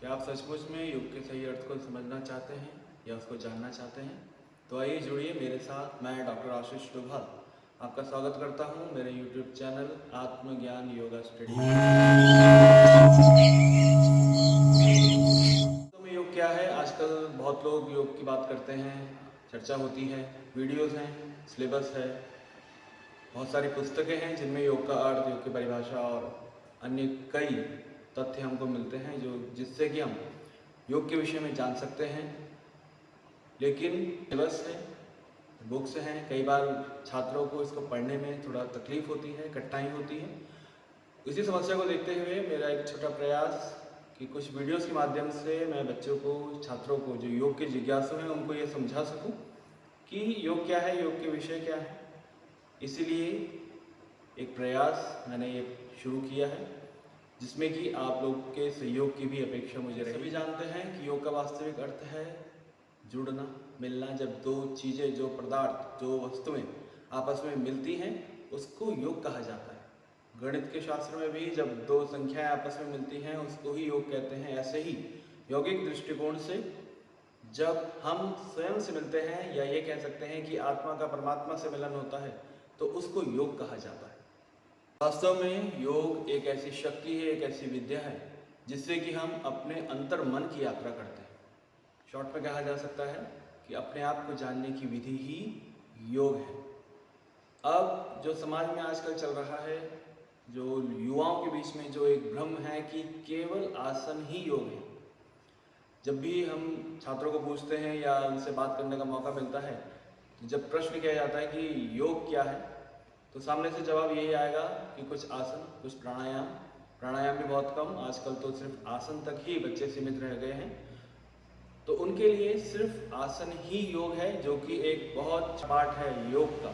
क्या आप सचमुच में योग के सही अर्थ को समझना चाहते हैं या उसको जानना चाहते हैं? तो आइए जुड़िए मेरे साथ। मैं डॉक्टर आशीष डोभाल आपका स्वागत करता हूं मेरे यूट्यूब चैनल आत्मज्ञान योगा स्टडी। तो में योग क्या है? आजकल बहुत लोग योग की बात करते हैं, चर्चा होती है, वीडियोज़ हैं, सिलेबस है, बहुत सारी पुस्तकें हैं जिनमें योग का अर्थ, योग की परिभाषा और अन्य कई तथ्य हमको मिलते हैं जिससे कि हम योग के विषय में जान सकते हैं। लेकिन सिलेबस है, बुक्स हैं, कई बार छात्रों को इसको पढ़ने में थोड़ा तकलीफ होती है, कठिनाई होती है। इसी समस्या को देखते हुए मेरा एक छोटा प्रयास कि कुछ वीडियोस के माध्यम से मैं बच्चों को, छात्रों को जो योग के जिज्ञासु हैं उनको ये समझा सकूं कि योग क्या है, योग के विषय क्या है। इसीलिए एक प्रयास मैंने ये शुरू किया है जिसमें कि आप लोग के सहयोग की भी अपेक्षा मुझे रही। सभी जानते हैं कि योग का वास्तविक अर्थ है जुड़ना, मिलना। जब दो चीज़ें, जो पदार्थ, जो वस्तुएं आपस में मिलती हैं उसको योग कहा जाता है। गणित के शास्त्र में भी जब दो संख्याएं आपस में मिलती हैं उसको ही योग कहते हैं। ऐसे ही यौगिक दृष्टिकोण से जब हम स्वयं से मिलते हैं, या ये कह सकते हैं कि आत्मा का परमात्मा से मिलन होता है, तो उसको योग कहा जाता है। वास्तव में योग एक ऐसी शक्ति है, एक ऐसी विद्या है जिससे कि हम अपने अंतर मन की यात्रा करते हैं। शॉर्ट में कहा जा सकता है कि अपने आप को जानने की विधि ही योग है। अब जो समाज में आजकल चल रहा है, जो युवाओं के बीच में जो एक भ्रम है कि केवल आसन ही योग है। जब भी हम छात्रों को पूछते हैं या उनसे बात करने का मौका मिलता है, तो जब प्रश्न किया जाता है कि योग क्या है, तो सामने से जवाब यही आएगा कि कुछ आसन, कुछ प्राणायाम भी बहुत कम। आजकल तो सिर्फ आसन तक ही बच्चे सीमित रह गए हैं। तो उनके लिए सिर्फ आसन ही योग है, जो कि एक बहुत पार्ट है योग का,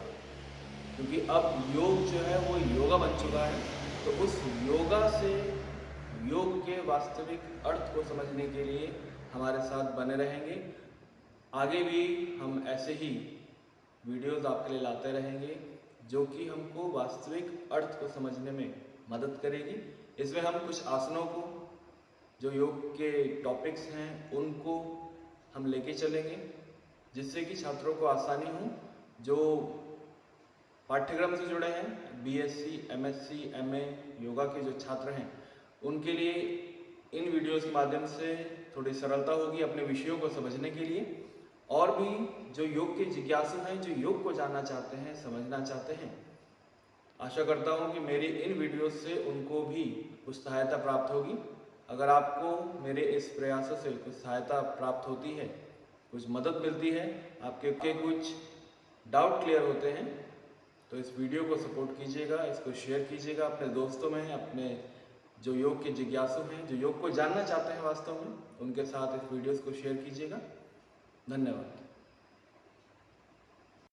क्योंकि अब योग जो है वो योगा बन चुका है। तो उस योगा से योग के वास्तविक अर्थ को समझने के लिए हमारे साथ बने रहेंगे। आगे भी हम ऐसे ही वीडियोस आपके लिए लाते रहेंगे जो कि हमको वास्तविक अर्थ को समझने में मदद करेगी। इसमें हम कुछ आसनों को, जो योग के टॉपिक्स हैं, उनको हम लेके चलेंगे जिससे कि छात्रों को आसानी हो। जो पाठ्यक्रम से जुड़े हैं, बीएससी, एमएससी, एमए योगा के जो छात्र हैं, उनके लिए इन वीडियोस के माध्यम से थोड़ी सरलता होगी अपने विषयों को समझने के लिए। और भी जो योग के जिज्ञासु हैं, जो योग को जानना चाहते हैं, समझना चाहते हैं, आशा करता हूं कि मेरी इन वीडियोस से उनको भी कुछ सहायता प्राप्त होगी। अगर आपको मेरे इस प्रयासों से कुछ सहायता प्राप्त होती है, कुछ मदद मिलती है, आपके कुछ डाउट क्लियर होते हैं, तो इस वीडियो को सपोर्ट कीजिएगा, इसको शेयर कीजिएगा अपने दोस्तों में, अपने जो योग के जिज्ञासु हैं, जो योग को जानना चाहते हैं वास्तव में, उनके साथ इस वीडियोस को शेयर कीजिएगा। धन्यवाद।